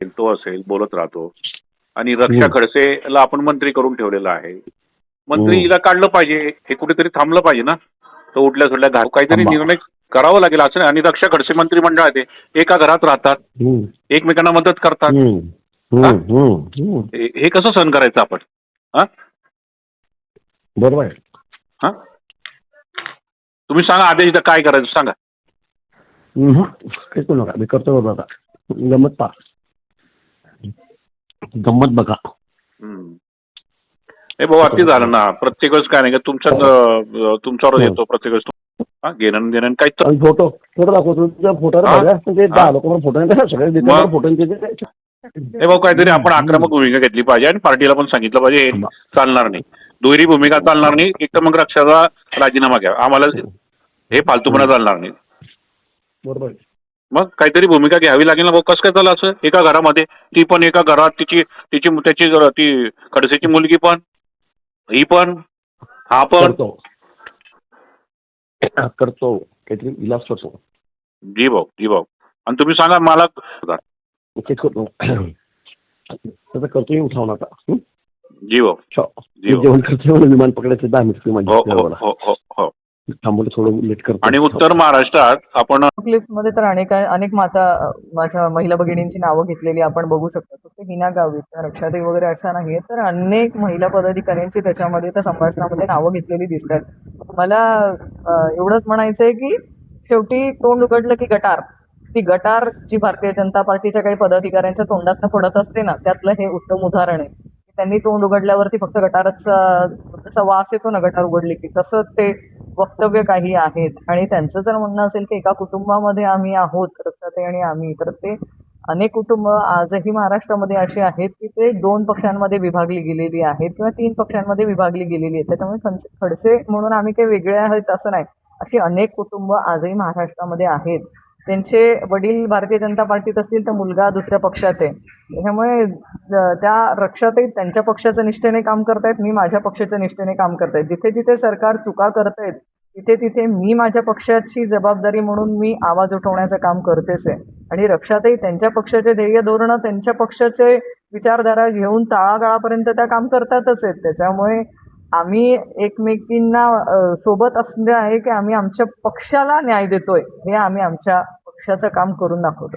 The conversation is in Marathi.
तो असेल बोलत राहतो आणि रक्षा खडसेला आपण मंत्री करून ठेवलेला आहे. मंत्रीला काढलं पाहिजे, हे कुठेतरी थांबलं पाहिजे ना. तो उठल्या सुटल्या काहीतरी निर्णय करावा लागेल असं नाही. आणि रक्षा खडसे मंत्रिमंडळात आहे, एका घरात राहतात, एकमेकांना मदत करतात. हे कसं सहन करायचं आपण? हा बरोबर आहे. हा तुम्ही सांगा आदेश काय करायचं सांगा. काही करू नका, मी करतो बाबा. गंमत पा गंमत बघा. हे भाऊ अति झालं ना. प्रत्येक वेळेस काय नाही का तुमच्यावर येतो प्रत्येक वेळेस. घेणं देणं काही फोटो दाखवतो तुझ्या फोटो फोटो हे भाऊ काहीतरी आपण आक्रमक भूमिका घेतली पाहिजे आणि पार्टीला पण सांगितलं पाहिजे चालणार नाही, दुहेरी भूमिका चालणार नाही. एक तर मग रक्षाचा राजीनामा घ्या, आम्हाला हे फालतूपणा चालणार नाही. बरोबर. मग काहीतरी भूमिका घ्यावी लागेल ना भाऊ. कसं काय झालं असं एका घरामध्ये? ती पण एका घरात त्याची खडसेची मुलगी पण, ही पण, हा पण करतो काहीतरी इलाज करतो. जी भाऊ. आणि तुम्ही सांगा मला करतो त्याचा करतो उठावून आता. जी भाऊ जेवण करतो विमान पकडायचं 10 मिनिट थांबवलं थोडं लेट करतो. आणि उत्तर महाराष्ट्रात आपण क्लिपमध्ये तर अनेक माझ्या महिला भगिनींची नावं घेतलेली आपण बघू शकतो. फक्त हिना गावित, रक्षाताई वगैरे अशा नाही, तर अनेक महिला पदाधिकाऱ्यांची त्याच्यामध्ये त्या संभाषणामध्ये नावं घेतलेली दिसतात. मला एवढंच म्हणायचंय की शेवटी तोंड उघडलं की गटार, ती गटार जी भारतीय जनता पार्टीच्या काही पदाधिकाऱ्यांच्या तोंडातनं पडत असते ना, त्यातलं हे उत्तम उदाहरण आहे. त्यांनी तोंड उघडल्यावरती फक्त गटारचा वास येतो ना गटार उघडली की, तसं ते वक्तव्य काही आहेत. आणि त्यांचं जर म्हणणं असेल की एका कुटुंबामध्ये आम्ही आहोत, रक्षाताई आणि आम्ही, तर ते अनेक कुटुंब आजही महाराष्ट्रामध्ये अशी आहेत की ते 2 पक्षांमध्ये विभागली गेलेली आहेत किंवा 3 पक्षांमध्ये विभागली गेलेली आहेत. त्याच्यामुळे खडसे म्हणून आम्ही काही वेगळे आहेत असं नाही. अशी अनेक कुटुंब आजही महाराष्ट्रामध्ये आहेत. त्यांचे वडील भारतीय जनता पार्टीत असतील तर मुलगा दुसऱ्या पक्षात आहे. त्यामुळे त्या रक्षाताई त्यांच्या पक्षाच्या निष्ठेने काम करतायत, मी माझ्या पक्षाच्या निष्ठेने काम करतायत. जिथे जिथे सरकार चुका करतायत तिथे तिथे मी माझ्या पक्षाची जबाबदारी म्हणून मी आवाज उठवण्याचं काम करतेच आहे. आणि रक्षाताई त्यांच्या पक्षाचे ध्येय धोरणं, त्यांच्या पक्षाचे विचारधारा घेऊन तळागाळापर्यंत त्या काम करतातच आहेत. त्याच्यामुळे आम्ही एकमेकींना सोबत असणे आहे की आम्ही आमच्या पक्षाला न्याय देतोय, हे आम्ही आमच्या पक्षाचं काम करून दाखवतो.